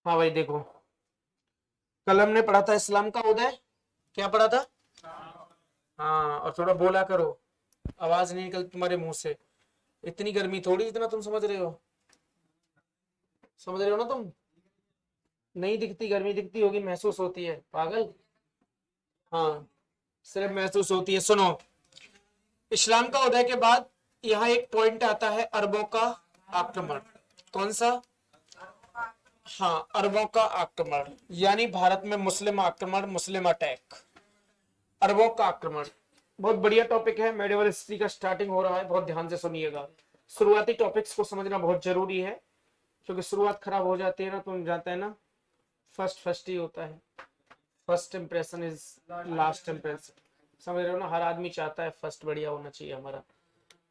हाँ भाई देखो, कल हमने पढ़ा था इस्लाम का उदय। क्या पढ़ा था? हाँ, और थोड़ा बोला करो, आवाज नहीं निकल तुम्हारे मुंह से। इतनी गर्मी थोड़ी जितना तुम समझ रहे हो। समझ रहे हो ना तुम? नहीं दिखती गर्मी, दिखती होगी, महसूस होती है पागल। हाँ, सिर्फ महसूस होती है। सुनो, इस्लाम का उदय के बाद यहाँ एक पॉइंट आता है, अरबों का आक्रमण। कौन सा? हाँ, अरबों का आक्रमण, यानी भारत में मुस्लिम आक्रमण, मुस्लिम अटैक, अरबों का आक्रमण। बहुत बढ़िया टॉपिक है, मेडिवल हिस्ट्री का स्टार्टिंग हो रहा है, बहुत ध्यान से सुनिएगा। शुरुआती टॉपिक्स को समझना बहुत जरूरी है, क्योंकि शुरुआत खराब हो जाती है ना, तुम जानते हैं ना, फर्स्ट फर्स्ट ही होता है। First impression is last impression. समझ रहे हो ना? हर आदमी चाहता है फर्स्ट बढ़िया होना चाहिए हमारा।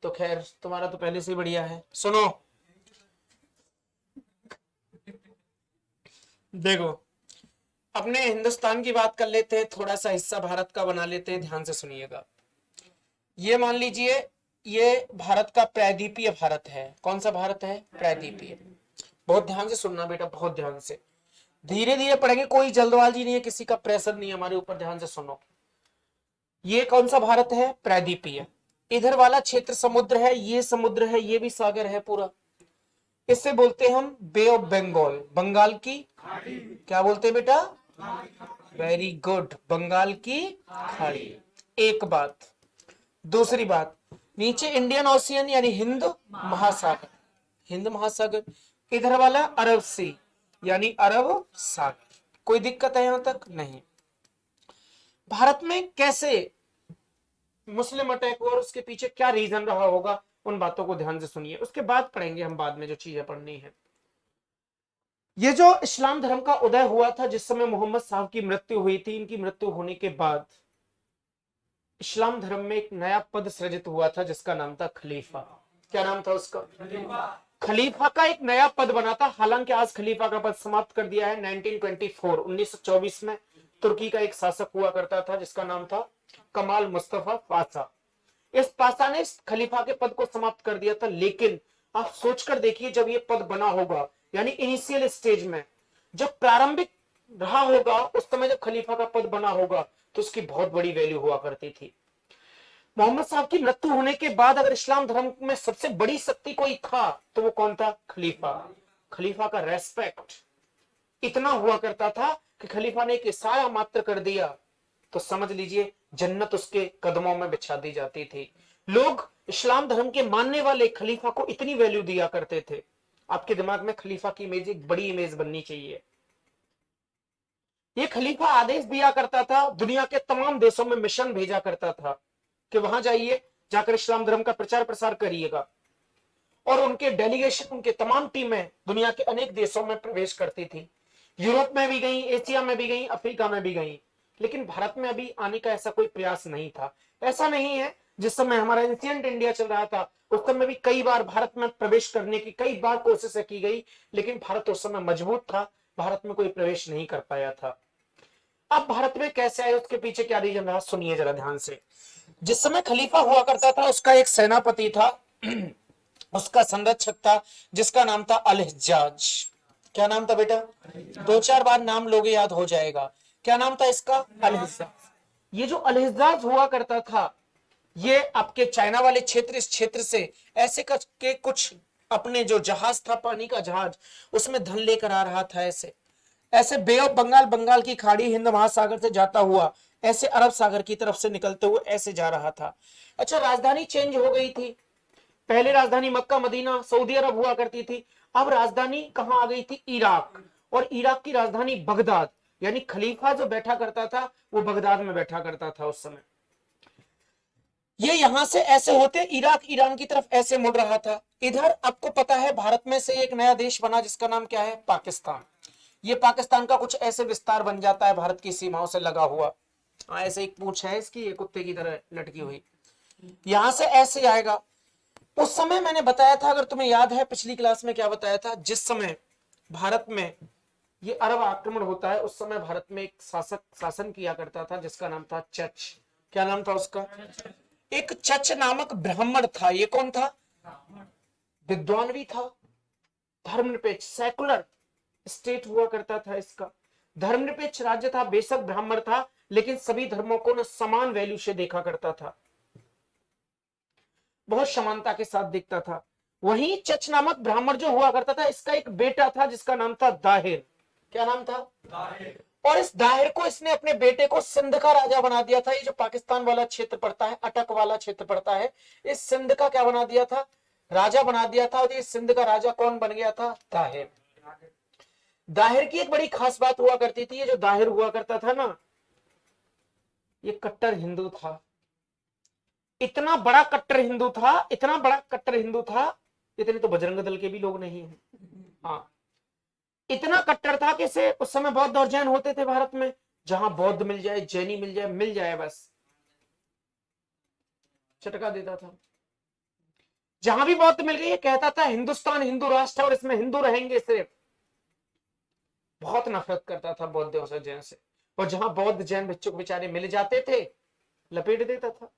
तो खैर, तुम्हारा तो पहले से ही बढ़िया है। सुनो, देखो, अपने हिंदुस्तान की बात कर लेते हैं, थोड़ा सा हिस्सा भारत का बना लेते हैं, ध्यान से सुनिएगा। ये मान लीजिए, ये भारत का प्रायद्वीपीय भारत है। कौन सा भारत है? प्रायद्वीपीय। बहुत ध्यान से सुनना बेटा, बहुत ध्यान से, धीरे धीरे पढ़ेंगे, कोई जल्दबाजी नहीं है, किसी का प्रेशर नहीं है हमारे ऊपर, ध्यान से सुनो। ये कौन सा भारत है? प्रायद्वीपीय। इधर वाला क्षेत्र समुद्र है, ये समुद्र है, ये भी सागर है पूरा। इससे बोलते हैं हम बे ऑफ बंगाल, बंगाल की, क्या बोलते हैं बेटा? वेरी गुड, बंगाल की खाड़ी। एक बात। दूसरी बात, नीचे इंडियन ओशियन यानी हिंद महासागर, हिंद महासागर। इधर वाला अरब सी यानी अरब सागर। कोई दिक्कत है यहां तक? नहीं। भारत में कैसे मुस्लिम अटैक हुआ और उसके पीछे क्या रीजन रहा होगा, उन बातों को ध्यान से सुनिए, उसके बाद पढ़ेंगे हम, बाद में जो चीजें पढ़नी है। ये जो इस्लाम धर्म का उदय हुआ था, जिस समय मोहम्मद साहब की मृत्यु हुई थी, इनकी मृत्यु होने के बाद इस्लाम धर्म में एक नया पद सृजित हुआ था, जिसका नाम था खलीफा। क्या नाम था उसका? खलीफा का एक नया पद बना था। हालांकि आज खलीफा का पद समाप्त कर दिया है। 1924 1924 में तुर्की का एक शासक हुआ करता था, जिसका नाम था कमाल मुस्तफा पाशा। इस पाशा ने इस खलीफा के पद को समाप्त कर दिया था। लेकिन आप सोचकर देखिए, जब ये पद बना होगा, यानी इनिशियल स्टेज में, जब प्रारंभिक रहा होगा, उस समय जब खलीफा का पद बना होगा, तो उसकी बहुत बड़ी वैल्यू हुआ करती थी। मोहम्मद साहब की मृत्यु होने के बाद अगर इस्लाम धर्म में सबसे बड़ी शक्ति कोई था, तो वो कौन था? खलीफा। खलीफा का रेस्पेक्ट इतना हुआ करता था कि खलीफा ने एक इशारा मात्र कर दिया तो समझ लीजिए जन्नत उसके कदमों में बिछा दी जाती थी। लोग इस्लाम धर्म के मानने वाले खलीफा को इतनी वैल्यू दिया करते थे। आपके दिमाग में खलीफा की इमेज एक बड़ी इमेज बननी चाहिए। ये खलीफा आदेश दिया करता था, दुनिया के तमाम देशों में मिशन भेजा करता था कि वहां जाइए, जाकर इस्लाम धर्म का प्रचार प्रसार करिएगा। और उनके डेलीगेशन, उनके तमाम टीमें दुनिया के अनेक देशों में प्रवेश करती थी। यूरोप में भी गई, एशिया में भी गई, अफ्रीका में भी गई। लेकिन भारत में अभी आने का ऐसा कोई प्रयास नहीं था। ऐसा नहीं है, जिस समय हमारा एंशिएंट इंडिया चल रहा था, उस समय भी कई बार भारत में प्रवेश करने की कई बार कोशिशें की गई, लेकिन भारत उस समय मजबूत था, भारत में कोई प्रवेश नहीं कर पाया था। अब भारत में कैसे आए, उसके पीछे क्या रीजन रहा, सुनिए जरा ध्यान से। जिस समय खलीफा हुआ करता था, उसका एक सेनापति था, उसका संरक्षक था, जिसका नाम था अल हिज्जाज। क्या नाम था बेटा? दो चार बार नाम लोगे याद हो जाएगा। क्या नाम था इसका? अल हिज्जाज। ये जो अल हिज्जाज हुआ करता था, ये आपके चाइना वाले क्षेत्र, इस क्षेत्र से ऐसे करके कुछ अपने जो जहाज था, पानी का जहाज, उसमें धन लेकर आ रहा था। ऐसे ऐसे बे ऑफ बंगाल, बंगाल की खाड़ी, हिंद महासागर से जाता हुआ ऐसे अरब सागर की तरफ से निकलते हुए ऐसे जा रहा था। अच्छा, राजधानी चेंज हो गई थी। पहले राजधानी मक्का मदीना सऊदी अरब हुआ करती थी, अब राजधानी कहां आ गई थी? इराक। और इराक की राजधानी बगदाद, यानी खलीफा जो बैठा करता था वो बगदाद में बैठा करता था उस समय। ये यहां से ऐसे होते इराक ईरान की तरफ ऐसे मुड़ रहा था। इधर आपको पता है भारत में से एक नया देश बना, जिसका नाम क्या है? पाकिस्तान। ये पाकिस्तान का कुछ ऐसे विस्तार बन जाता है भारत की सीमाओं से लगा हुआ। ऐसे एक पूंछ है इसकी, ये कुत्ते की तरह लटकी हुई, यहां से ऐसे आएगा। उस समय मैंने बताया था, अगर तुम्हें याद है पिछली क्लास में क्या बताया था, जिस समय भारत में ये अरब आक्रमण होता है, उस समय भारत में एक शासक शासन किया करता था, जिसका नाम था चच। क्या नाम था उसका? एक चच नामक ब्राह्मण था। ये कौन था? विद्वान भी था, धर्मनिरपेक्ष, सेकुलर, स्टेट हुआ करता था इसका। धर्मनिरपेक्ष राज्य था, बेशक ब्राह्मण था, लेकिन सभी धर्मों को न समान वैल्यू से देखा करता था, बहुत समानता के साथ देखता था। वहीं चच नामक ब्राह्मण जो हुआ करता था, इसका एक बेटा था जिसका नाम था दाहिर। क्या नाम था? दाहिर। और इस दाहिर को इसने अपने बेटे को सिंध का राजा बना दिया था। ये जो पाकिस्तान वाला क्षेत्र पड़ता है, अटक वाला क्षेत्र पड़ता है, इस सिंध का क्या बना दिया था? राजा बना दिया था। और ये सिंध का राजा कौन बन गया था? दाहिर। दाहिर की एक बड़ी खास बात हुआ करती थी, ये जो दाहिर हुआ करता था ना, ये कट्टर हिंदू था। इतना बड़ा कट्टर हिंदू था, इतना बड़ा कट्टर हिंदू था, इतने तो बजरंग दल के भी लोग नहीं है। हाँ, इतना कट्टर था कि इसे उस समय बौद्ध और जैन होते थे भारत में, जहां बौद्ध मिल जाए, जैनी मिल जाए बस चटका देता था। जहां भी बौद्ध मिल गई, ये कहता था हिंदुस्तान हिंदू राष्ट्र है और इसमें हिंदू रहेंगे सिर्फ। बहुत नफरत करता था बौद्धों से, जैन से। और जहां बौद्ध जैन भिक्षुक बेचारे मिल जाते थे, लपेट देता था।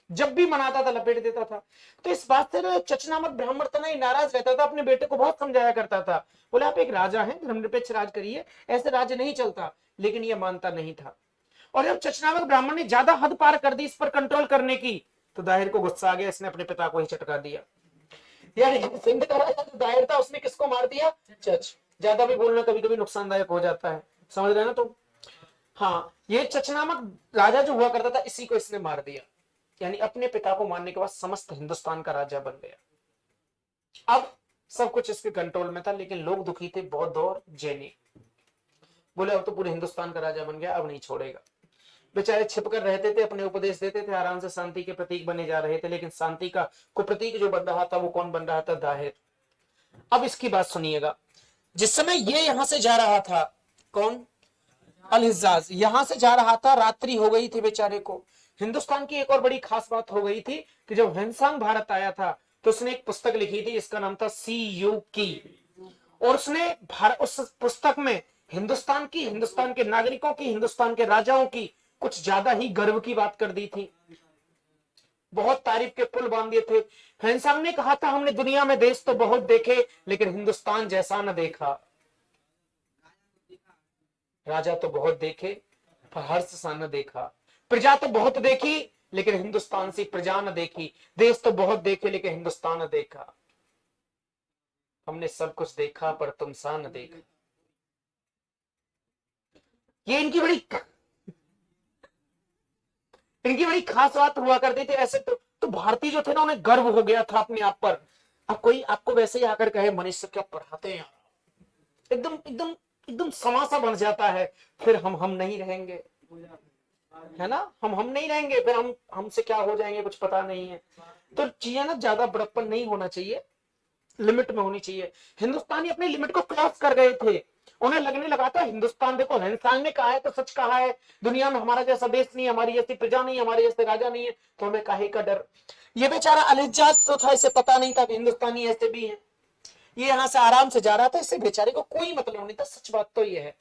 जब भी मनाता था लपेट देता था। तो इस बात से ना चच नामक ब्राह्मण था ना, नाराज रहता था, अपने बेटे को बहुत समझाया करता था। बोले आप एक राजा हैं, धर्मनिरपेक्ष राज करिए, ऐसे राज्य नहीं चलता। लेकिन ये मानता नहीं था। और जब चच नामक ब्राह्मण ने ज्यादा हद पार कर दी इस पर कंट्रोल करने की, तो दाहिर को गुस्सा आ गया, इसने अपने पिता को ही चटका दिया। यानी सिंध का राजा जो दाहिर था, उसने किसको मार दिया? चच। ज्यादा भी बोलना कभी कभी नुकसानदायक हो जाता है, समझ रहे ना तुम? हाँ, ये चच नामक राजा जो हुआ करता था, इसी को इसने मार दिया। यानी अपने पिता को मारने के बाद समस्त हिंदुस्तान का राजा बन गया। अब सब कुछ इसके कंट्रोल में था, लेकिन लोग दुखी थे, बौद्ध और जैनी। बोले अब तो पूरे हिंदुस्तान का राजा बन गया, अब नहीं छोड़ेगा। बेचारे छिपकर रहते थे, अपने उपदेश देते थे, आराम से शांति के प्रतीक बने जा रहे थे। लेकिन शांति का कुप्रतीक जो बन रहा था, वो कौन बन रहा था? दाहिर। अब इसकी बात सुनिएगा। जिस समय ये यहां से जा रहा था, कौन? अल-हिज्जाज यहां से जा रहा था, रात्रि हो गई थी बेचारे को। हिंदुस्तान की एक और बड़ी खास बात हो गई थी कि जब ह्वेनसांग भारत आया था, तो उसने एक पुस्तक लिखी थी, इसका नाम था सी यू की। और उसने उस पुस्तक में हिंदुस्तान की, हिंदुस्तान के नागरिकों की, हिंदुस्तान के राजाओं की कुछ ज्यादा ही गर्व की बात कर दी थी। बहुत तारीफ के पुल बांध दिए थे। ह्वेनसांग ने कहा था, हमने दुनिया में देश तो बहुत देखे, लेकिन हिंदुस्तान जैसा न देखा। राजा तो बहुत देखे, पर हर्ष सा न देखा। प्रजा तो बहुत देखी, लेकिन हिंदुस्तान सी प्रजा न देखी। देश तो बहुत देखे, लेकिन हिंदुस्तान न देखा। हमने सब कुछ देखा, पर तुम सा न देखा। ये इनकी बड़ी खास बात हुआ करती थी। ऐसे तो भारतीय जो थे ना, उन्हें गर्व हो गया था अपने आप पर। अब कोई आपको वैसे ही आकर कहे, मनीष क्या पढ़ाते हैं यार, एकदम एकदम एकदम समासा बन जाता है। फिर हम नहीं रहेंगे, है ना? हम नहीं रहेंगे, फिर हम हमसे क्या हो जाएंगे कुछ पता नहीं है। तो चीजें ना ज्यादा बड़प्पन नहीं होना चाहिए, लिमिट में होनी चाहिए। हिंदुस्तानी अपनी लिमिट को क्रॉस कर गए थे। उन्हें लगने लगा था हिंदुस्तान, देखो हिंदुस्तान ने कहा है तो सच कहा है, दुनिया में हमारा जैसा देश नहीं, हमारी जैसी प्रजा नहीं, हमारे जैसे राजा नहीं है, तो हमें काहे का डर। ये बेचारा अल-हिज्जाज तो था, इसे पता नहीं था कि हिंदुस्तानी ऐसे भी हैं। ये यहाँ से आराम से जा रहा था, इससे बेचारे को कोई मतलब नहीं था। सच बात तो ये है,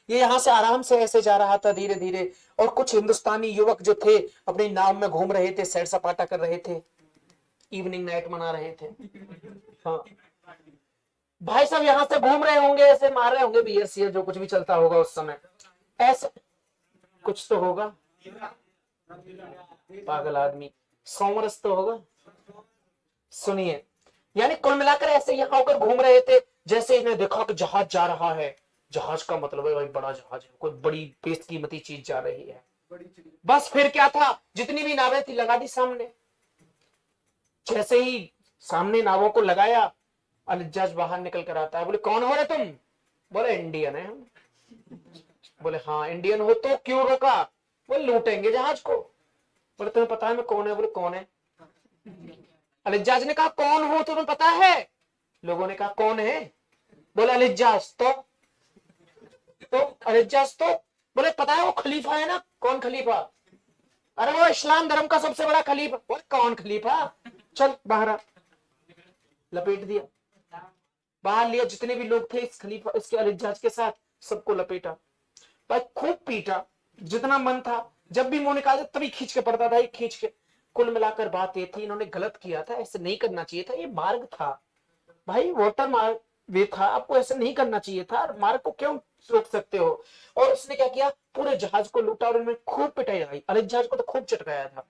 ये यहाँ से आराम से ऐसे जा रहा था धीरे धीरे। और कुछ हिंदुस्तानी युवक जो थे, अपनी नाव में घूम रहे थे, सैर सपाटा कर रहे थे, इवनिंग नाइट मना रहे थे। हाँ, भाई साहब यहाँ से घूम रहे होंगे, ऐसे मार रहे होंगे बियर सियर, जो कुछ भी चलता होगा उस समय, ऐसे कुछ तो होगा। पागल आदमी, सोमरस तो होगा। सुनिए, यानी कुल मिलाकर ऐसे यहाँ होकर घूम रहे थे। जैसे इन्हें देखा कि जहाज जा रहा है, जहाज का मतलब है भाई बड़ा जहाज है, कोई बड़ी बेशकीमती चीज जा रही है। बस फिर क्या था, जितनी भी नावें थी लगा दी सामने। जैसे ही सामने नावों को लगाया, अल-हिज्जाज बाहर निकल कर आता है। बोले कौन हो रे तुम? बोले इंडियन है हम। बोले हाँ इंडियन हो तो क्यों रोका? बोले लूटेंगे जहाज को। बोले तुम्हें पता है मैं कौन है? बोले कौन है? अल-हिज्जाज ने कहा कौन हो तुम्हें पता है? लोगों ने कहा कौन है? बोले अल-हिज्जाज। तो अल-हिज्जाज तो बोले पता है वो खलीफा है ना। कौन खलीफा? अरे वो इस्लाम धर्म का सबसे बड़ा खलीफा। बोले कौन खलीफा? चल बाहर आ। लपेट दिया, बाहर लिया। जितने भी लोग थे इस खलीफा, इसके अल-हिज्जाज के साथ, सबको लपेटा। भाई खूब पीटा, जितना मन था। जब भी मुंह निकालता तभी खींच के पड़ता था, खींच के। कुल मिलाकर बात ये थी, इन्होंने गलत किया था, ऐसे नहीं करना चाहिए था, ये मार्ग था भाई, वाटर मार्ग। वे था, आपको ऐसा नहीं करना चाहिए था, मार्ग को क्यों रोक सकते हो। और उसने क्या किया, पूरे जहाज को लूटा और उनमें खूब पिटाई लगाई, अलग जहाज को तो खूब चटकाया था,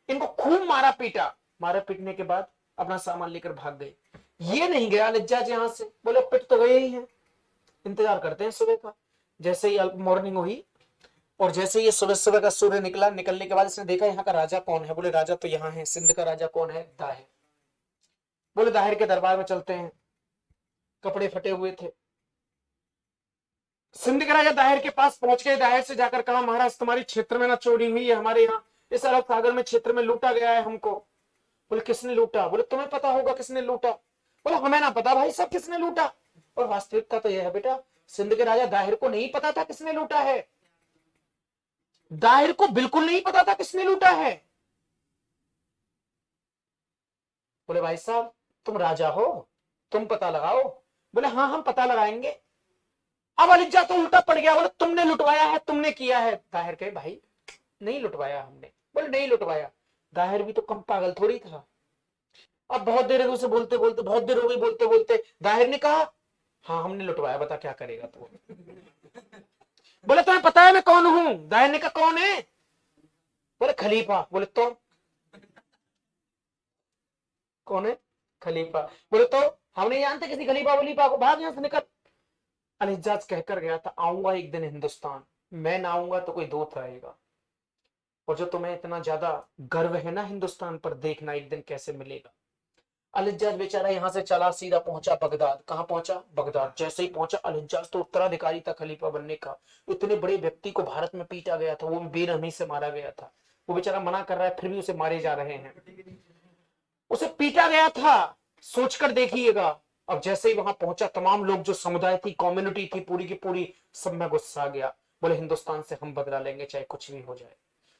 इनको खूब मारा पीटा। मारा पीटने के बाद अपना सामान लेकर भाग गए। ये नहीं गया अलज्जाज यहां से, बोले पिट तो गए ही हैं, इंतजार करते हैं सुबह का। जैसे ही मॉर्निंग हुई और जैसे ही सुबह सुबह का सूर्य निकला, निकलने के बाद इसने देखा यहाँ का राजा कौन है। बोले राजा तो यहाँ है, सिंध का राजा कौन है, दाहिर। बोले दाहिर के दरबार में चलते हैं। कपड़े फटे हुए थे। सिंध के राजा दाहिर के पास पहुंच गए। दाहिर से जाकर कहा, महाराज तुम्हारी क्षेत्र में ना चोरी हुई है, हमारे यहाँ इस अरब सागर में क्षेत्र में लूटा गया है हमको। बोले किसने लूटा। बोले तुम्हें पता होगा किसने लूटा। बोले हमें ना पता भाई सब किसने लूटा। और वास्तविकता तो यह है बेटा, सिंध के राजा दाहिर को नहीं पता था किसने लूटा है। दाहिर को बिल्कुल नहीं पता था किसने लूटा है। बोले भाई साहब तुम राजा हो, तुम पता लगाओ। बोले हाँ हम पता लगाएंगे। अब अलिज्जा तो उल्टा पड़ गया, बोले तुमने लुटवाया है, तुमने किया है। दाहिर कहे भाई नहीं लुटवाया हमने। बोले नहीं लुटवाया। दाहिर भी तो कम पागल थोड़ी था। अब बहुत देर उसे बोलते बोलते, बहुत देर हो गई बोलते बोलते, दाहिर ने कहा हाँ हमने लुटवाया, बता क्या करेगा तू। बोले तुम्हें पता है मैं कौन हूं। दाहिर ने कहा कौन है। बोले खलीफा। बोले तो कौन है, खलीफा। बोले तो हम नहीं जानते किसी खलीफा वलीफा को, भाग यहां से निकल। अलिज्जाज कहकर गया था आऊंगा एक दिन हिंदुस्तान, मैं ना आऊंगा तो कोई दूत आएगा। और जो तुम्हें इतना ज्यादा गर्व है ना हिंदुस्तान पर, देखना एक दिन कैसे मिलेगा। अलिज्जाज बेचारा यहां से चला, सीधा पहुंचा बगदाद। कहां पहुंचा, बगदाद। जैसे ही पहुंचा, अलिज्जाज तो उत्तराधिकारी था खलीफा बनने का। इतने बड़े व्यक्ति को भारत में पीटा गया था, वो बेरहमी से मारा गया था। वो बेचारा मना कर रहा है फिर भी उसे मारे जा रहे हैं। उसे पीटा गया था, सोचकर देखिएगा। अब जैसे ही वहां पहुंचा, तमाम लोग जो समुदाय थी, कम्युनिटी थी पूरी की पूरी, सब में गुस्सा आ गया। बोले हिंदुस्तान से हम बदला लेंगे चाहे कुछ भी हो जाए।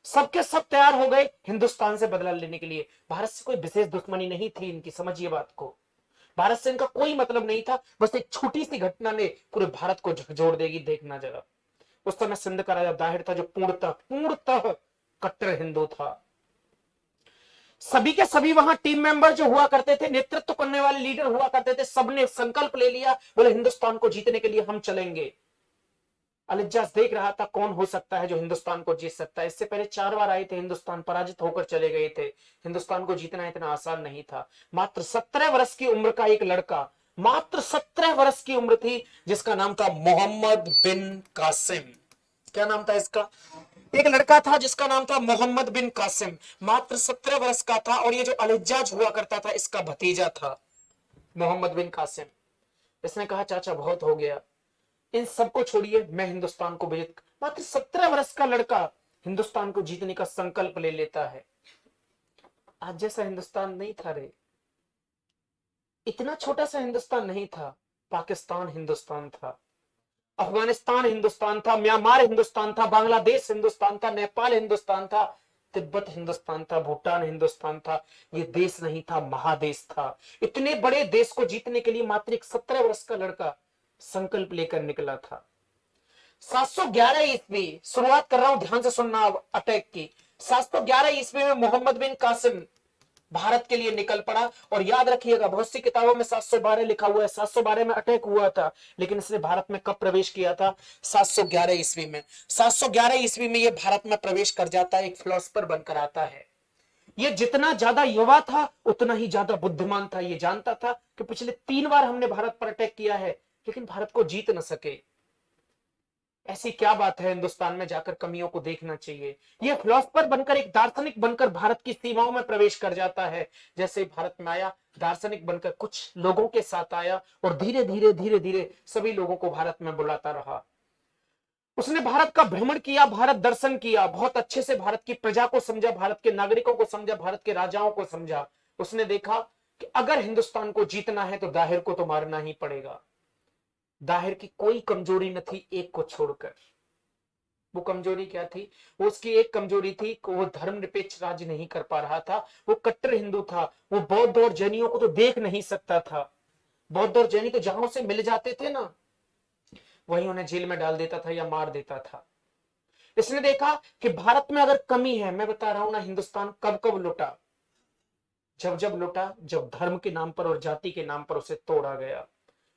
सबके सब तैयार हो गए हिंदुस्तान से बदला लेने के लिए। भारत से कोई विशेष दुश्मनी नहीं थी इनकी, समझिए बात को। भारत से इनका कोई मतलब नहीं था, बस एक छोटी सी घटना ने पूरे भारत को झकझोर देगी, देखना जरा। उस समय सिंध का राजा दाहिर था, जो पूर्णतः पूर्णतः कट्टर हिंदू था। सभी के सभी वहां टीम मेंबर जो हुआ करते थे, नेतृत्व करने वाले लीडर हुआ करते थे, सबने संकल्प ले लिया, बोले हिंदुस्तान को जीतने के लिए हम चलेंगे। अलिज्जाज देख रहा था कौन हो सकता है जो हिंदुस्तान को जीत सकता है। इससे पहले 4 बार आए थे हिंदुस्तान, पराजित होकर चले गए थे। हिंदुस्तान को जीतना इतना आसान नहीं था। मात्र 17 वर्ष की उम्र का एक लड़का, मात्र 17 वर्ष की उम्र थी, जिसका नाम था मोहम्मद बिन कासिम। क्या नाम था इसका, एक लड़का था जिसका नाम था मोहम्मद बिन कासिम, मात्र 17 वर्ष का था। और ये जो अलिज्जाज हुआ करता था, इसका भतीजा था मोहम्मद बिन कासिम। इसने कहा चाचा बहुत हो गया, इन सबको छोड़िए, मैं हिंदुस्तान को विजित। मात्र 17 वर्ष का लड़का हिंदुस्तान को जीतने का संकल्प ले लेता है। आज जैसा हिंदुस्तान नहीं था रे, इतना छोटा सा हिंदुस्तान नहीं था। पाकिस्तान हिंदुस्तान था, अफगानिस्तान हिंदुस्तान था, म्यांमार हिंदुस्तान था, बांग्लादेश हिंदुस्तान था, नेपाल हिंदुस्तान था, तिब्बत हिंदुस्तान था, भूटान हिंदुस्तान था। ये देश नहीं था, महादेश था। इतने बड़े देश को जीतने के लिए मात्र एक 17 वर्ष का लड़का संकल्प लेकर निकला था। 711 ईस्वी, शुरुआत कर रहा हूं, ध्यान से सुनना अटैक की। 711 ईस्वी में मोहम्मद बिन कासिम भारत के लिए निकल पड़ा। और याद रखिएगा, बहुत सी किताबों में 712 लिखा हुआ है, 712 में अटैक हुआ था, लेकिन इसने भारत में कब प्रवेश किया था, 711 ईस्वी में। 711 ईस्वी में ये भारत में प्रवेश कर जाता है, एक फिलोसफर बनकर आता है। ये जितना ज्यादा युवा था उतना ही ज्यादा बुद्धिमान था। ये जानता था कि पिछले 3 बार हमने भारत पर अटैक किया है, लेकिन भारत को जीत न सके। ऐसी क्या बात है, हिंदुस्तान में जाकर कमियों को देखना चाहिए। यह फिलोसफर बनकर, एक दार्शनिक बनकर भारत की सीमाओं में प्रवेश कर जाता है। जैसे ही भारत में आया, दार्शनिक बनकर कुछ लोगों के साथ आया और धीरे धीरे धीरे धीरे सभी लोगों को भारत में बुलाता रहा। उसने भारत का भ्रमण किया, भारत दर्शन किया, बहुत अच्छे से भारत की प्रजा को समझा, भारत के नागरिकों को समझा, भारत के राजाओं को समझा। उसने देखा कि अगर हिंदुस्तान को जीतना है तो दाहिर को तो मारना ही पड़ेगा। दाहिर की कोई कमजोरी न थी एक को छोड़कर। वो कमजोरी क्या थी, वो उसकी एक कमजोरी थी कि वो धर्मनिरपेक्ष राज्य नहीं कर पा रहा था। वो कट्टर हिंदू था, वो बौद्ध और जैनियों को तो देख नहीं सकता था। बौद्ध और जैनी तो जहां से मिल जाते थे ना, वहीं उन्हें जेल में डाल देता था या मार देता था। इसने देखा कि भारत में अगर कमी है, मैं बता रहा हूं ना, हिंदुस्तान कब कब लुटा, जब जब लुटा, जब धर्म के नाम पर और जाति के नाम पर उसे तोड़ा गया।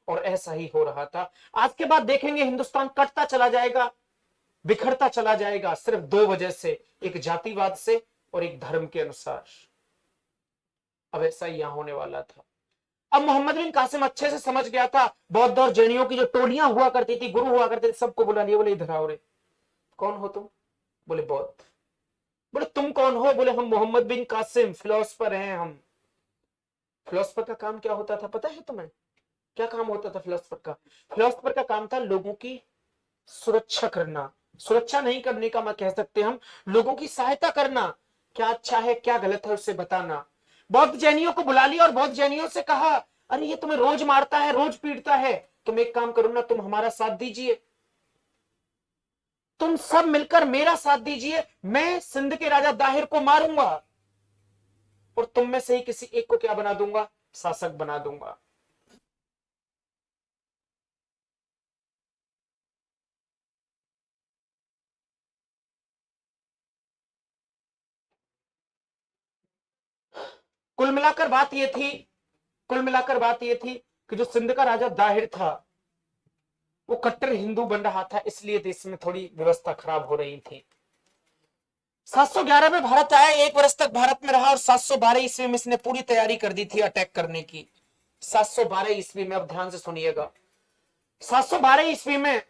और ऐसा ही हो रहा था। आज के बाद देखेंगे हिंदुस्तान कटता चला जाएगा, बिखरता चला जाएगा, सिर्फ दो वजह से, एक जातिवाद से और एक धर्म के अनुसार। अब ऐसा ही यहां होने वाला था। अब मोहम्मद बिन कासिम अच्छे से समझ गया था, बौद्ध और जैनियों की जो टोलियां हुआ करती थी, गुरु हुआ करते थे, सबको बुला लिया, बोले इधर आओ रे। कौन हो तुम? बोले बौद्ध। बोले तुम कौन हो? बोले हम मोहम्मद बिन कासिम फिलोसफर हैं हम। फिलोसफर का काम क्या होता था पता है तुम्हें? क्या काम होता था फिलोसफर का? फिलोसफर का काम था लोगों की सुरक्षा करना। सुरक्षा नहीं करने का मैं कह सकते हम, लोगों की सहायता करना, क्या अच्छा है क्या गलत है उसे बताना। बौद्ध जैनियों को बुला लिया और बौद्ध जैनियों से कहा, अरे ये तुम्हें रोज मारता है, रोज पीटता है, तुम एक काम करो ना, तुम हमारा साथ दीजिए, तुम सब मिलकर मेरा साथ दीजिए, मैं सिंध के राजा दाहिर को मारूंगा और तुम में से ही किसी एक को क्या बना दूंगा? शासक बना दूंगा। कुल मिलाकर बात यह थी, कुल मिलाकर बात यह थी कि जो सिंध का राजा दाहिर था वो कट्टर हिंदू बन रहा था, इसलिए देश में थोड़ी व्यवस्था खराब हो रही थी। 711 में भारत आया, एक वर्ष तक भारत में रहा और 712 ईस्वी में इसने पूरी तैयारी कर दी थी अटैक करने की। 712 ईस्वी में, अब ध्यान से सुनिएगा, 712 ईस्वी में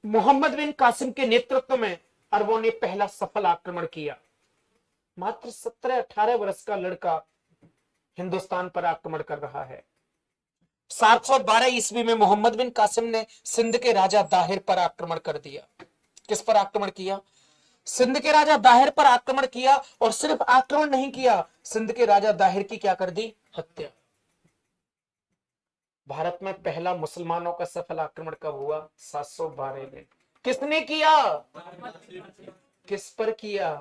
मोहम्मद बिन कासिम के नेतृत्व में अरबों ने पहला सफल आक्रमण किया। मात्र 17-18 वर्ष का लड़का हिंदुस्तान पर आक्रमण कर रहा है। 712 ईस्वी में मोहम्मद बिन कासिम ने सिंध के राजा दाहिर पर आक्रमण कर दिया। किस पर आक्रमण किया? सिंध के राजा दाहिर पर आक्रमण किया, और सिर्फ आक्रमण नहीं किया, सिंध के राजा दाहिर की क्या कर दी? हत्या। भारत में पहला मुसलमानों का सफल आक्रमण कब हुआ? 712 में। किसने किया? किस पर किया?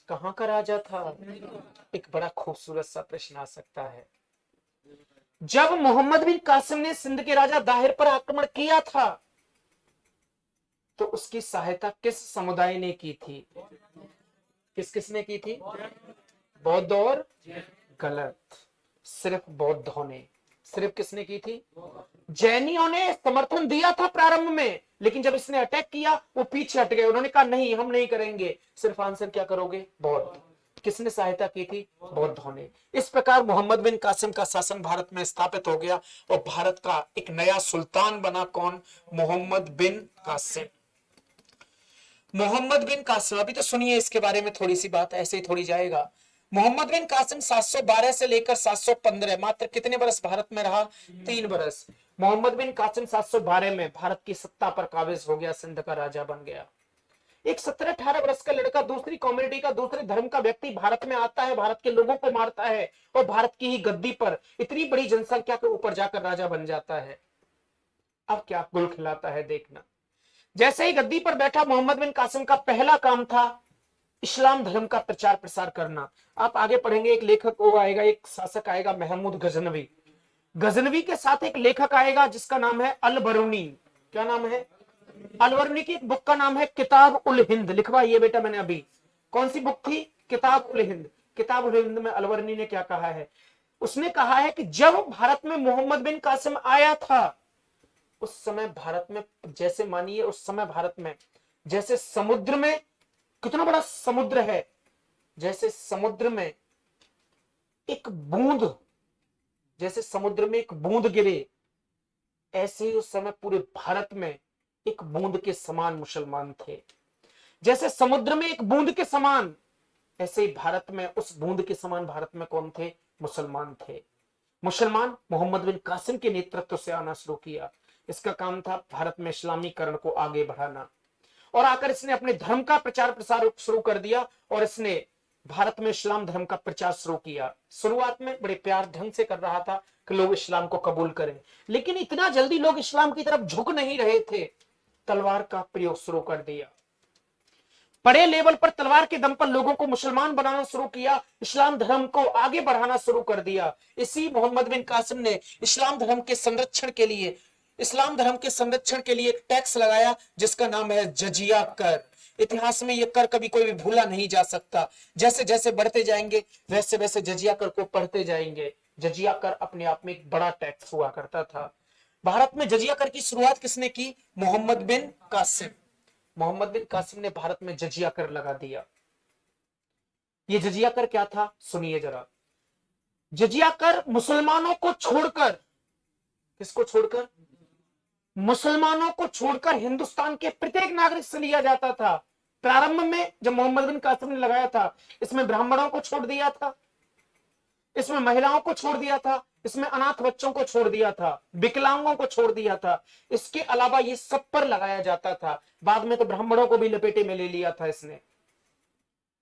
कहां का राजा था? एक बड़ा खूबसूरत सा प्रश्न आ सकता है। जब मोहम्मद बिन कासिम ने सिंध के राजा दाहिर पर आक्रमण किया था तो उसकी सहायता किस समुदाय ने की थी? किसने की थी? बौद्ध और गलत, सिर्फ बौद्धों ने। सिर्फ किसने की थी? जैनियों ने समर्थन दिया था प्रारंभ में, लेकिन जब इसने अटैक किया वो पीछे हट गए, उन्होंने कहा नहीं हम नहीं करेंगे। सिर्फ आंसर क्या करोगे? बौद्ध। किसने सहायता की थी? बौद्धों ने। इस प्रकार मोहम्मद बिन कासिम का शासन भारत में स्थापित हो गया और भारत का एक नया सुल्तान बना। कौन? मोहम्मद बिन कासिम। मोहम्मद बिन कासिम, अभी तो सुनिए इसके बारे में थोड़ी सी बात, ऐसे ही थोड़ी जाएगा। मोहम्मद बिन कासिम 712 से लेकर 715, मात्र कितने बरस भारत में रहा? 3 बरस। मोहम्मद बिन कासिम 712 में भारत की सत्ता पर काबिज हो गया, सिंध का राजा बन गया। एक 17-18 वर्ष का लड़का, दूसरी कम्युनिटी का, दूसरे धर्म का व्यक्ति भारत में आता है, भारत के लोगों को मारता है और भारत की ही गद्दी पर इतनी बड़ी जनसंख्या के ऊपर जाकर राजा बन जाता है। अब क्या गुल खिलाता है देखना। जैसे ही गद्दी पर बैठा, मोहम्मद बिन कासिम का पहला काम था इस्लाम धर्म का प्रचार प्रसार करना। आप आगे पढ़ेंगे, एक लेखक वो आएगा, एक शासक आएगा, महमूद गजनवी। गजनवी के साथ एक लेखक आएगा जिसका नाम है अल बरूनी। क्या नाम है? अल बरूनी की एक बुक का नाम है किताब उल हिंद। लिखवाइए बेटा मैंने अभी। कौन सी बुक थी? किताब उल हिंद। किताब उल हिंद में अल बरूनी ने क्या कहा है? उसने कहा है कि जब भारत में मोहम्मद बिन कासिम आया था उस समय भारत में, जैसे मानिए उस समय भारत में जैसे समुद्र में, कितना बड़ा समुद्र है, जैसे समुद्र में एक बूंद, जैसे समुद्र में एक बूंद गिरे, ऐसे ही उस समय पूरे भारत में एक बूंद के समान मुसलमान थे। जैसे समुद्र में एक बूंद के समान, ऐसे ही भारत में उस बूंद के समान भारत में कौन थे? मुसलमान थे। मुसलमान मोहम्मद बिन कासिम के नेतृत्व से आना शुरू किया। इसका काम था भारत में इस्लामीकरण को आगे बढ़ाना, और आकर इसने अपने धर्म का प्रचार प्रसार शुरू कर दिया और इसने भारत में इस्लाम धर्म का प्रचार शुरू किया। शुरुआत में बड़े प्यार ढंग से कर रहा था कि लोग इस्लाम को कबूल करें, लेकिन इतना जल्दी लोग इस्लाम की तरफ झुक नहीं रहे थे। तलवार का प्रयोग शुरू कर दिया, बड़े लेवल पर तलवार के दम पर लोगों को मुसलमान बनाना शुरू किया, इस्लाम धर्म को आगे बढ़ाना शुरू कर दिया। इसी मोहम्मद बिन कासिम ने इस्लाम धर्म के संरक्षण के लिए, इस्लाम धर्म के संरक्षण के लिए एक टैक्स लगाया जिसका नाम है जजिया कर। इतिहास में यह कर कभी कोई भी भूला नहीं जा सकता। जैसे जैसे बढ़ते जाएंगे वैसे वैसे जजिया कर को पढ़ते जाएंगे। जजिया कर अपने आप में एक बड़ा टैक्स हुआ करता था। भारत में जजिया कर की शुरुआत किसने की? मोहम्मद बिन कासिम। मोहम्मद बिन कासिम ने भारत में जजिया कर लगा दिया। ये जजिया कर क्या था, सुनिए जरा। जजिया कर मुसलमानों को छोड़कर, किसको छोड़कर? मुसलमानों को छोड़कर हिंदुस्तान के प्रत्येक नागरिक से लिया जाता था। प्रारंभ में जब मोहम्मद बिन कासिम ने लगाया था, इसमें ब्राह्मणों को छोड़ दिया था, इसमें महिलाओं को छोड़ दिया था, इसमें अनाथ बच्चों को छोड़ दिया था, विकलांगों को छोड़ दिया था। इसके अलावा ये सब पर लगाया जाता था। बाद में तो ब्राह्मणों को भी लपेटे में ले लिया था इसने।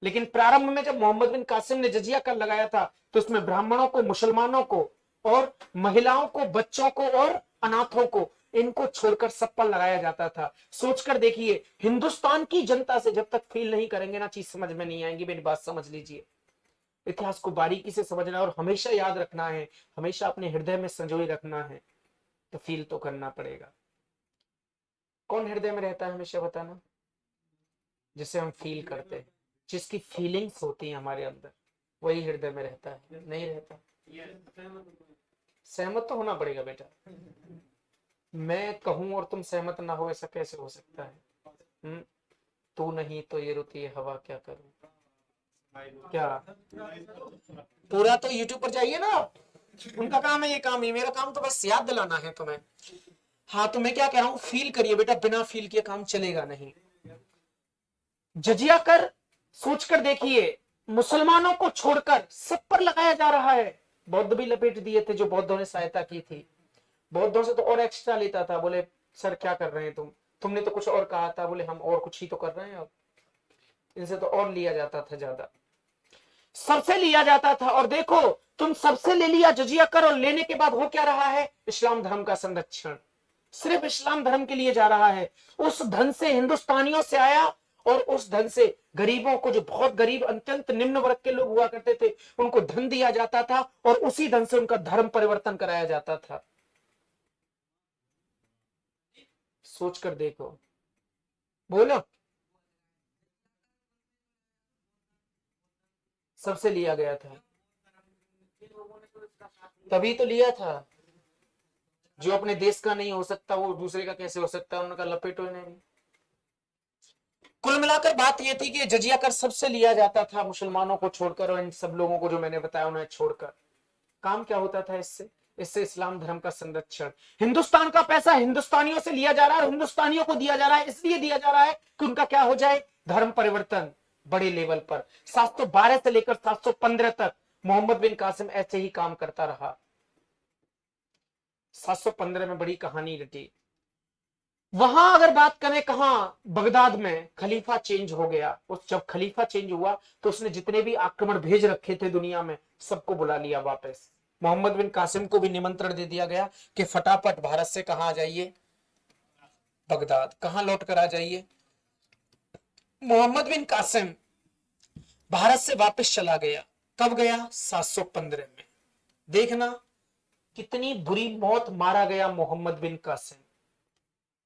लेकिन प्रारंभ में जब मोहम्मद बिन कासिम ने जजिया कर लगाया था, तो इसमें ब्राह्मणों को, मुसलमानों को और महिलाओं को, बच्चों को और अनाथों को, इनको छोड़कर सब पर लगाया जाता था। सोचकर देखिए, हिंदुस्तान की जनता से जब तक फील नहीं करेंगे ना, चीज समझ में नहीं आएंगी। मेरी बात समझ लीजिए, इतिहास को बारीकी से समझना है और हमेशा याद रखना है, हमेशा अपने हृदय में संजोए रखना है, तो फील तो करना पड़ेगा। कौन हृदय में रहता है हमेशा, बताना? जिसे हम फील करते हैं, जिसकी फीलिंग्स होती हैं हमारे अंदर, वही हृदय में रहता है। नहीं रहता? सहमत तो होना पड़ेगा बेटा। मैं कहूं और तुम सहमत ना हो, ऐसा कैसे हो सकता है? तू नहीं तो ये रुती है हवा, क्या करूं? क्या पूरा तो यूट्यूब पर जाइए ना, उनका काम है, ये काम ही, मेरा काम तो बस याद दिलाना है तुम्हें। हाँ, तो मैं क्या कह रहा हूं, फील करिए बेटा, बिना फील किए काम चलेगा नहीं। जजिया कर, सोचकर देखिए, मुसलमानों को छोड़कर सब पर लगाया जा रहा है। बौद्ध भी लपेट दिए थे, जो बौद्धों ने सहायता की थी। बौद्धों से तो और एक्स्ट्रा लेता था। बोले सर क्या कर रहे हैं तुमने तो कुछ और कहा था। बोले हम और कुछ ही तो कर रहे हैं, अब इनसे तो और लिया जाता था ज्यादा, सबसे लिया जाता था। और देखो, तुम सबसे ले लिया जजिया कर, और लेने के बाद हो क्या रहा है? इस्लाम धर्म का संरक्षण सिर्फ इस्लाम धर्म के लिए जा रहा है। उस धन से हिंदुस्तानियों से आया, और उस धन से गरीबों को, जो बहुत गरीब अत्यंत निम्न वर्ग के लोग हुआ करते थे, उनको धन दिया जाता था, और उसी धन से उनका धर्म परिवर्तन कराया जाता था। सोचकर देखो, बोलो। सबसे लिया गया था, तभी तो लिया था। जो अपने देश का नहीं हो सकता, वो दूसरे का कैसे हो सकता है? उनका लपेटो नहीं। कुल मिलाकर बात यह थी कि जजिया कर सबसे लिया जाता था, मुसलमानों को छोड़कर, और इन सब लोगों को जो मैंने बताया उन्हें छोड़कर। काम क्या होता था इससे? इससे इस्लाम धर्म का संरक्षण। हिंदुस्तान का पैसा हिंदुस्तानियों से लिया जा रहा है, और हिंदुस्तानियों को दिया जा रहा है, इसलिए दिया जा रहा है कि उनका क्या हो जाए? धर्म परिवर्तन बड़े लेवल पर। 712 से लेकर 715 तक मोहम्मद बिन कासिम ऐसे ही काम करता रहा। 715 में बड़ी कहानी रटी। वहां अगर बात करें, कहां? बगदाद में खलीफा चेंज हो गया। उस जब खलीफा चेंज हुआ, तो उसने जितने भी आक्रमण भेज रखे थे दुनिया में, सबको बुला लिया वापस। मोहम्मद बिन कासिम को भी निमंत्रण दे दिया गया कि फटाफट भारत से कहां आ जाइए? बगदाद। कहां लौट कर आ जाइए? मोहम्मद बिन कासिम भारत से वापस चला गया। कब गया? 715 में। देखना कितनी बुरी मौत मारा गया मोहम्मद बिन कासिम।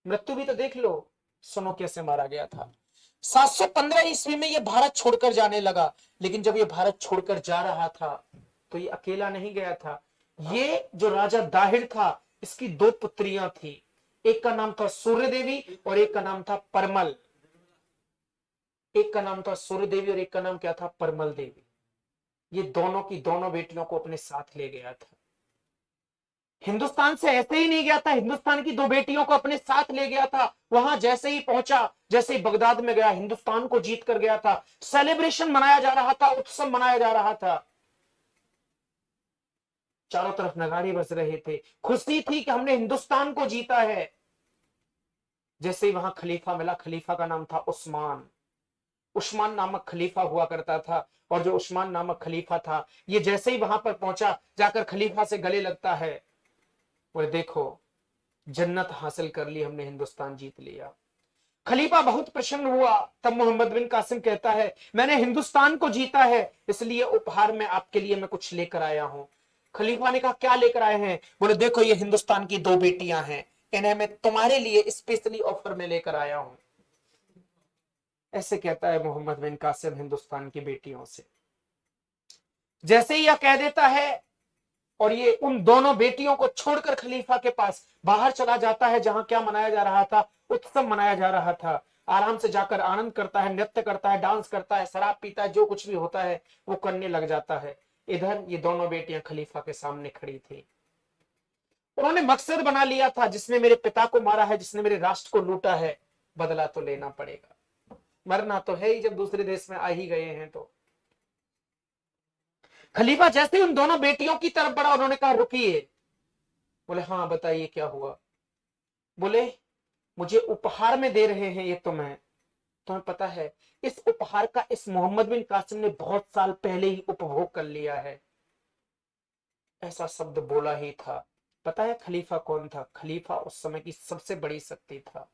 मृत्यु भी तो देख लो, सुनो कैसे मारा गया था। 715 ईस्वी में ये भारत छोड़कर जाने लगा। लेकिन जब ये भारत छोड़कर जा रहा था, तो ये अकेला नहीं गया था। ये जो राजा दाहिर था, इसकी दो पुत्रियां थी। एक का नाम था सूर्य देवी और एक का नाम था परमल। एक का नाम था सूर्य देवी और एक का नाम क्या था? परमल देवी। ये दोनों की दोनों बेटियों को अपने साथ ले गया था। हिंदुस्तान से ऐसे ही नहीं गया था, हिंदुस्तान की दो बेटियों को अपने साथ ले गया था। वहां जैसे ही पहुंचा, जैसे ही बगदाद में गया, हिंदुस्तान को जीत कर गया था। सेलिब्रेशन मनाया जा रहा था, उत्सव मनाया जा रहा था। चारों तरफ नगाड़े बज रहे थे, खुशी थी कि हमने हिंदुस्तान को जीता है। जैसे ही वहां खलीफा मिला, खलीफा का नाम था उस्मान। उस्मान नामक खलीफा हुआ करता था। और जो उस्मान नामक खलीफा था, ये जैसे ही वहां पर पहुंचा, जाकर खलीफा से गले लगता है, बोले देखो जन्नत हासिल कर ली हमने, हिंदुस्तान जीत लिया। खलीफा बहुत प्रसन्न हुआ। तब मोहम्मद बिन कासिम कहता है, मैंने हिंदुस्तान को जीता है, इसलिए उपहार में आपके लिए मैं कुछ लेकर आया हूं। खलीफा ने कहा क्या लेकर आए हैं? बोले देखो ये हिंदुस्तान की दो बेटियां हैं, इन्हें मैं तुम्हारे लिए स्पेशली ऑफर में लेकर आया हूं। ऐसे कहता है मोहम्मद बिन कासिम हिंदुस्तान की बेटियों से। जैसे ही यह कह देता है, और ये उन दोनों बेटियों को छोड़कर खलीफा के पास बाहर चला जाता है, जहां क्या मनाया जा रहा था, उत्सव मनाया जा रहा था। आराम से जाकर आनंद करता है, नृत्य करता है, डांस करता है, शराब पीता है, जो कुछ भी होता है वो करने लग जाता है। इधर ये दोनों बेटियां खलीफा के सामने खड़ी थी। उन्होंने मकसद बना लिया था, जिसने मेरे पिता को मारा है, जिसने मेरे राष्ट्र को लूटा है, बदला तो लेना पड़ेगा। मरना तो है ही, जब दूसरे देश में आ ही गए हैं तो। खलीफा जैसे उन दोनों बेटियों की तरफ बढ़ा, उन्होंने कहा रुकिए। बोले हाँ बताइए क्या हुआ। बोले मुझे उपहार में दे रहे हैं ये तुम्हें पता है इस उपहार का इस मोहम्मद बिन कासिम ने बहुत साल पहले ही उपभोग कर लिया है। ऐसा शब्द बोला ही था। पता है खलीफा कौन था? खलीफा उस समय की सबसे बड़ी शक्ति था।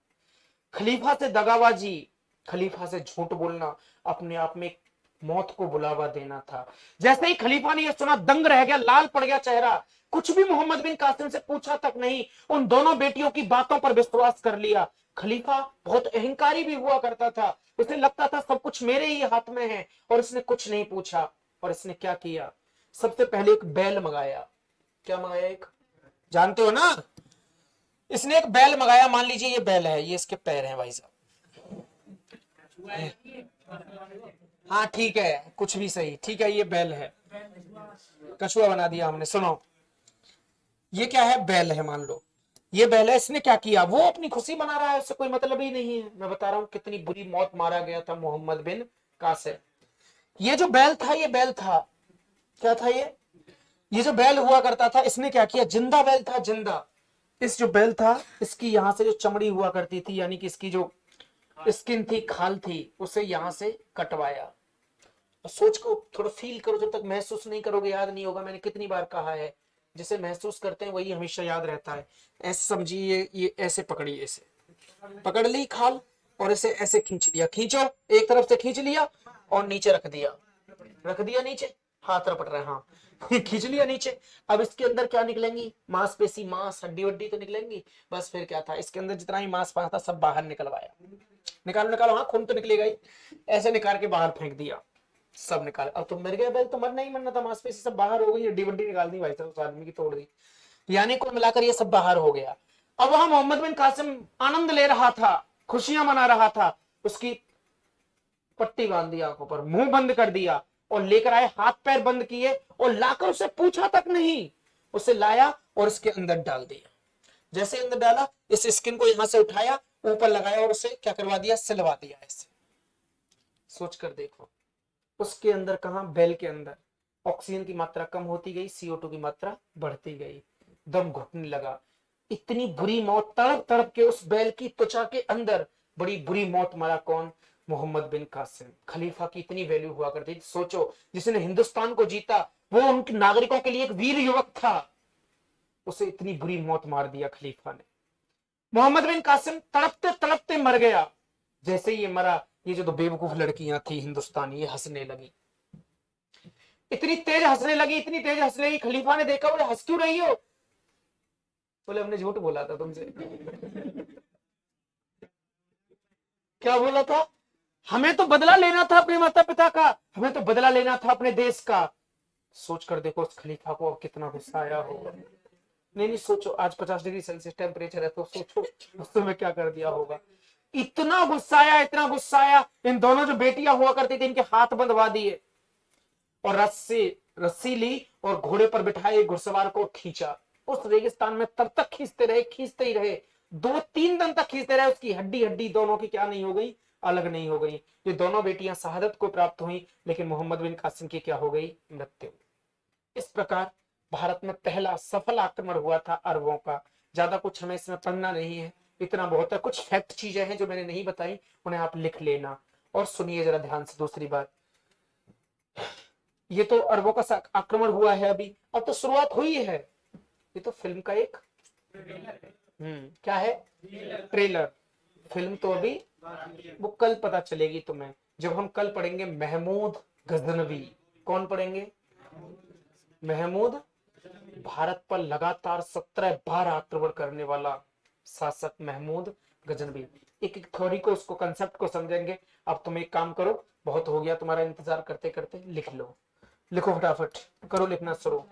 खलीफा से दगाबाजी, खलीफा से झूठ बोलना अपने आप में मौत को बुलावा देना था। जैसे ही खलीफा ने यह सुना, दंग रह गया, लाल पड़ गया चेहरा। कुछ भी मोहम्मद बिन कासिम से पूछा तक नहीं, उन दोनों बेटियों की बातों पर विश्वास कर लिया। खलीफा बहुत अहंकारी भी हुआ करता था, उसे लगता था सब कुछ मेरे ही हाथ में है, और इसने कुछ नहीं पूछा। और इसने क्या किया? सबसे पहले एक बैल मंगाया। क्या मंगाया? एक, जानते हो ना, इसने एक बैल मंगाया। मान लीजिए ये बैल है, ये इसके पैर हैं भाई साहब। हाँ ठीक है, कुछ भी सही, ठीक है, ये बैल है। कछुआ बना दिया हमने। सुनो, ये क्या है? बैल है, मान लो ये बैल है। इसने क्या किया? वो अपनी खुशी मना रहा है, उससे कोई मतलब ही नहीं है। मैं बता रहा हूं कितनी बुरी मौत मारा गया था मोहम्मद बिन कासिम। ये जो बैल था, ये बैल था, क्या था ये जो बैल हुआ करता था, इसने क्या किया? जिंदा बैल था, जिंदा। इस जो बैल था, इसकी यहां से जो चमड़ी हुआ करती थी, यानी कि इसकी जो स्किन थी, खाल थी, उसे यहां से कटवाया। सोच को थोड़ा फील करो, जब तक महसूस नहीं करोगे याद नहीं होगा। मैंने कितनी बार कहा है, जिसे महसूस करते हैं वही हमेशा याद रहता है। ऐसे समझिए, ये ऐसे पकड़ी, ऐसे पकड़ ली खाल, और इसे ऐसे खींच लिया। खींचो, एक तरफ से खींच लिया और नीचे रख दिया। रख दिया नीचे, हाथ रपट रहे, हाँ खींच लिया नीचे। अब इसके अंदर क्या निकलेंगी? मांसपेशी, मांस, हड्डी वड्डी तो निकलेंगी। बस फिर क्या था, इसके अंदर जितना ही मांस पास था सब बाहर निकलवाया। निकालो निकालो, हाँ खून तो निकलेगा ही। ऐसे निकाल के बाहर फेंक दिया, सब निकाल। अब तो मर गया बैल, तो मरना ही मरना था। मांसपेशी सब बाहर हो गई, हड्डी वड्डी निकाल दी भाई साहब, उस आदमी की तोड़ दी। यानी कुल मिलाकर ये सब बाहर हो गया। अब वहां मोहम्मद बिन कासिम आनंद ले रहा था, खुशियां मना रहा था। उसकी पट्टी बांध दी आंखों पर, मुंह बंद कर दिया, और लेकर आए, हाथ पैर बंद किए, और लाकर उसे पूछा तक नहीं, उसे लाया और इसके अंदर डाल दिया। जैसे अंदर डाला, इस स्किन को यहां से उठाया, ऊपर लगाया, और उसे क्या करवा दिया? सिलवा दिया। ऐसे सोच कर देखो, उसके अंदर, कहा? बैल के अंदर ऑक्सीजन की मात्रा कम होती गई, CO2 की मात्रा बढ़ती गई, दम घुटने लगा। इतनी बुरी मौत, तड़प तड़प के उस बैल की त्वचा के अंदर बड़ी बुरी मौत मरा। कौन? मोहम्मद बिन कासिम। खलीफा की इतनी वैल्यू हुआ करती थी। सोचो, जिसने हिंदुस्तान को जीता, वो उनके नागरिकों के लिए एक वीर युवक था, उसे इतनी बुरी मौत मार दिया खलीफा ने। मोहम्मद बिन कासिम तड़पते तड़पते मर गया। जैसे ही ये मरा, ये जो दो बेवकूफ लड़कियां थी हिंदुस्तानी, ये हंसने लगी। इतनी तेज हंसने लगी, इतनी तेज हंसने लगी। खलीफा ने देखा, बोले हंस क्यों रही हो? बोले हमने झूठ बोला था तुमसे। क्या बोला था? हमें तो बदला लेना था अपने माता पिता का, हमें तो बदला लेना था अपने देश का। सोच कर देखो उस खलीफा को अब कितना गुस्सा आया होगा। नहीं नहीं, सोचो, आज 50 डिग्री सेल्सियस टेम्परेचर है, तो सोचो उस समय क्या कर दिया होगा। इतना गुस्सा आया, इतना गुस्सा आया। इन दोनों जो बेटियां हुआ करती थी, इनके हाथ बंधवा दिए, और रस्सी रस्सी ली, और घोड़े पर बिठाए घुड़सवार को खींचा। उस रेगिस्तान में तब तक खींचते रहे, खींचते ही रहे, 2-3 दिन तक खींचते रहे। उसकी हड्डी हड्डी दोनों की क्या नहीं हो गई? अलग नहीं हो गई। ये दोनों बेटियां शहादत को प्राप्त हुई, लेकिन मोहम्मद बिन कासिम की क्या हो गई? मृत्यु। इस प्रकार भारत में पहला सफल आक्रमण हुआ था अरबों का। ज्यादा कुछ हमें इसमें पढ़ना नहीं है, इतना बहुत है। कुछ फैक्ट चीजें हैं जो मैंने नहीं बताई, उन्हें आप लिख लेना। और सुनिए जरा ध्यान से दूसरी बात, ये तो अरबों का आक्रमण हुआ है अभी, अब तो शुरुआत हुई है। ये तो फिल्म का एक क्या है? ट्रेलर। फिल्म तो अभी, वो कल पता चलेगी तुम्हें, जब हम कल पढ़ेंगे महमूद गजनवी। कौन पढ़ेंगे? महमूद, भारत पर लगातार 17 बार आक्रमण करने वाला शासक महमूद गजनवी। एक एक थ्योरी को, उसको कंसेप्ट को समझेंगे। अब तुम एक काम करो, बहुत हो गया तुम्हारा इंतजार करते करते, लिख लो। लिखो फटाफट, करो लिखना शुरू।